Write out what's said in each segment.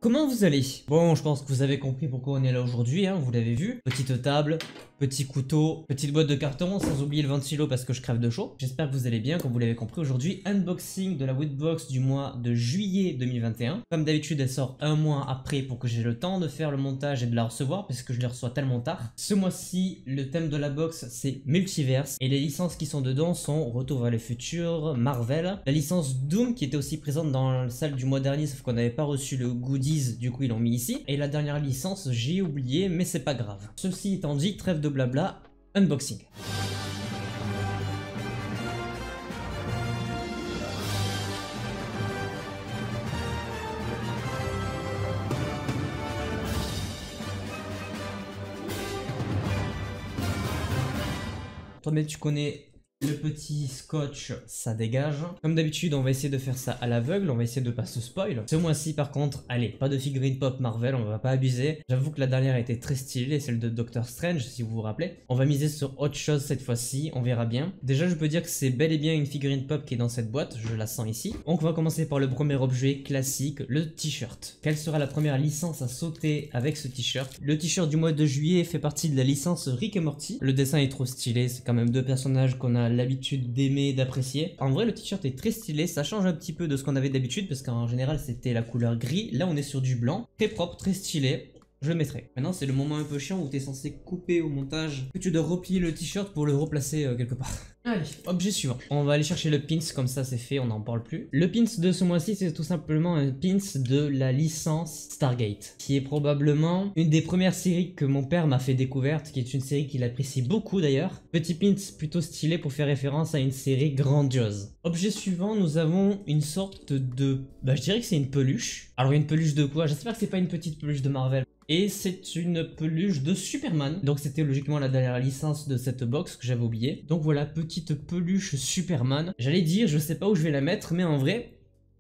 Comment vous allez? Bon, je pense que vous avez compris pourquoi on est là aujourd'hui, hein, vous l'avez vu. Petite table, petit couteau, petite boîte de carton, sans oublier le ventilo parce que je crève de chaud. J'espère que vous allez bien, comme vous l'avez compris aujourd'hui. Unboxing de la Woodbox du mois de juillet 2021. Comme d'habitude, elle sort un mois après pour que j'ai le temps de faire le montage et de la recevoir parce que je les reçois tellement tard. Ce mois-ci, le thème de la box, c'est Multiverse et les licences qui sont dedans sont Retour vers le futur, Marvel, la licence Doom qui était aussi présente dans la salle du mois dernier sauf qu'on n'avait pas reçu le goodies, du coup ils l'ont mis ici. Et la dernière licence, j'ai oublié mais c'est pas grave. Ceci étant dit, trêve de blabla, unboxing. Toi-même tu connais le petit scotch, ça dégage. Comme d'habitude, on va essayer de faire ça à l'aveugle, on va essayer de pas se spoil. Ce mois-ci, par contre, allez, pas de figurine pop Marvel, on va pas abuser. J'avoue que la dernière était très stylée, celle de Doctor Strange, si vous vous rappelez. On va miser sur autre chose cette fois-ci, on verra bien. Déjà, je peux dire que c'est bel et bien une figurine pop qui est dans cette boîte, je la sens ici. Donc, on va commencer par le premier objet classique, le t-shirt. Quelle sera la première licence à sauter avec ce t-shirt? Le t-shirt du mois de juillet fait partie de la licence Rick et Morty. Le dessin est trop stylé, c'est quand même deux personnages qu'on a l'habitude d'aimer, d'apprécier. En vrai, le t-shirt est très stylé, ça change un petit peu de ce qu'on avait d'habitude parce qu'en général c'était la couleur gris. Là on est sur du blanc, très propre, très stylé. Je le mettrai. Maintenant c'est le moment un peu chiant où tu es censé couper au montage, que tu dois replier le t-shirt pour le replacer quelque part. Allez, objet suivant. On va aller chercher le pins, comme ça c'est fait, on n'en parle plus. Le pins de ce mois-ci, c'est tout simplement un pins de la licence Stargate, qui est probablement une des premières séries que mon père m'a fait découverte, qui est une série qu'il apprécie beaucoup d'ailleurs. Petit pins plutôt stylé pour faire référence à une série grandiose. Objet suivant, nous avons une sorte de... je dirais que c'est une peluche. Alors une peluche de quoi? J'espère que c'est pas une petite peluche de Marvel. Et c'est une peluche de Superman. Donc c'était logiquement la dernière licence de cette box que j'avais oublié. Donc voilà, petite peluche Superman. J'allais dire, je sais pas où je vais la mettre, mais en vrai,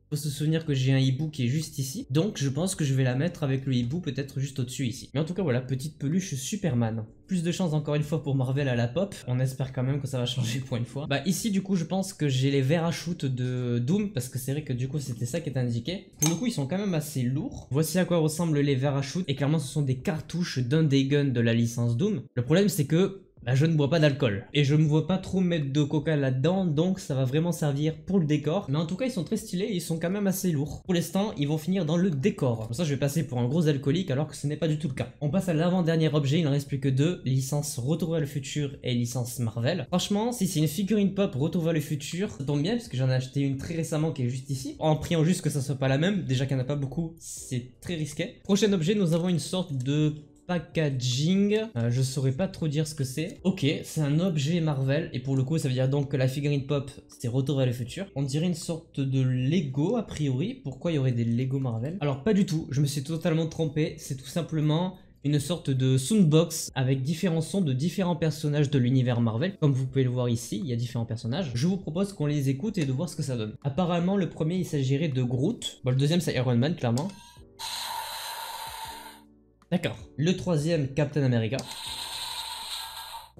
faut se souvenir que j'ai un hibou qui est juste ici. Donc je pense que je vais la mettre avec le hibou peut-être juste au-dessus ici. Mais en tout cas voilà, petite peluche Superman. Plus de chance encore une fois pour Marvel à la pop. On espère quand même que ça va changer pour une fois. Ici du coup je pense que j'ai les verres à shoot de Doom. Parce que c'est vrai que du coup c'était ça qui est indiqué. Pour le coup ils sont quand même assez lourds. Voici à quoi ressemblent les verres à shoot. Et clairement ce sont des cartouches d'un des guns de la licence Doom. Le problème c'est que je ne bois pas d'alcool. Et je me vois pas trop mettre de coca là-dedans, donc ça va vraiment servir pour le décor. Mais en tout cas, ils sont très stylés et ils sont quand même assez lourds. Pour l'instant, ils vont finir dans le décor. Pour ça, je vais passer pour un gros alcoolique alors que ce n'est pas du tout le cas. On passe à l'avant-dernier objet, il n'en reste plus que deux. Licence Retour vers le futur et licence Marvel. Franchement, si c'est une figurine pop Retour vers le futur, ça tombe bien parce que j'en ai acheté une très récemment qui est juste ici. En priant juste que ça soit pas la même, déjà qu'il n'y en a pas beaucoup, c'est très risqué. Prochain objet, nous avons une sorte de packaging, je saurais pas trop dire ce que c'est. Ok, c'est un objet Marvel et pour le coup ça veut dire donc que la figurine pop c'est Retour vers le futur. On dirait une sorte de Lego a priori. Pourquoi il y aurait des Lego Marvel? Alors pas du tout, je me suis totalement trompé. C'est tout simplement une sorte de soundbox avec différents sons de différents personnages de l'univers Marvel. Comme vous pouvez le voir ici, il y a différents personnages. Je vous propose qu'on les écoute et de voir ce que ça donne. Apparemment le premier il s'agirait de Groot. Le deuxième c'est Iron Man clairement. D'accord. Le troisième, Captain America.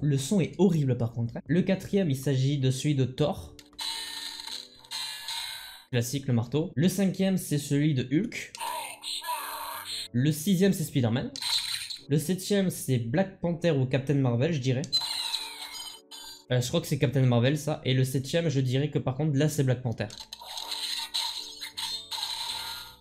Le son est horrible par contre. Le quatrième, il s'agit de celui de Thor. Classique, le marteau. Le cinquième, c'est celui de Hulk. Le sixième, c'est Spider-Man. Le septième, c'est Black Panther ou Captain Marvel, je dirais. Je crois que c'est Captain Marvel, ça. Et le septième, je dirais que par contre, là, c'est Black Panther.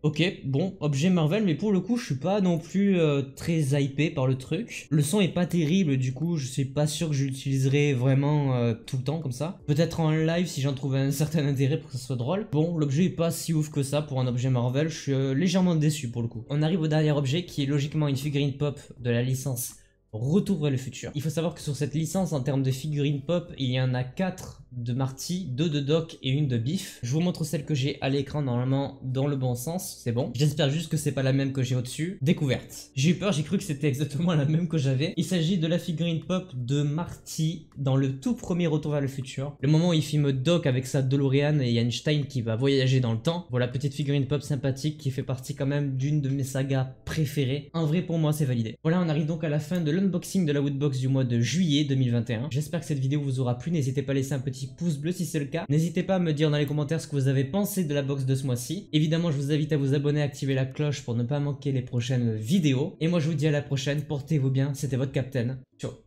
Ok, bon, objet Marvel, mais pour le coup, je suis pas non plus très hypé par le truc. Le son est pas terrible, du coup, je suis pas sûr que je l'utiliserai vraiment tout le temps comme ça. Peut-être en live si j'en trouve un certain intérêt pour que ça soit drôle. Bon, l'objet est pas si ouf que ça pour un objet Marvel, je suis légèrement déçu pour le coup. On arrive au dernier objet qui est logiquement une figurine pop de la licence Retour vers le futur. Il faut savoir que sur cette licence, en termes de figurines pop, il y en a 4 de Marty, 2 de Doc et une de Biff. Je vous montre celle que j'ai à l'écran normalement dans le bon sens, c'est bon. J'espère juste que c'est pas la même que j'ai au-dessus. Découverte. J'ai eu peur, j'ai cru que c'était exactement la même que j'avais. Il s'agit de la figurine pop de Marty dans le tout premier Retour vers le futur. Le moment où il filme Doc avec sa DeLorean et Einstein qui va voyager dans le temps. Voilà, petite figurine pop sympathique qui fait partie quand même d'une de mes sagas préférées. En vrai, pour moi, c'est validé. Voilà, on arrive donc à la fin de l'unboxing de la Woodbox du mois de juillet 2021. J'espère que cette vidéo vous aura plu. N'hésitez pas à laisser un petit petit pouce bleu si c'est le cas. N'hésitez pas à me dire dans les commentaires ce que vous avez pensé de la box de ce mois-ci. Évidemment, je vous invite à vous abonner, à activer la cloche pour ne pas manquer les prochaines vidéos. Et moi, je vous dis à la prochaine, portez-vous bien, c'était votre Captain. Ciao.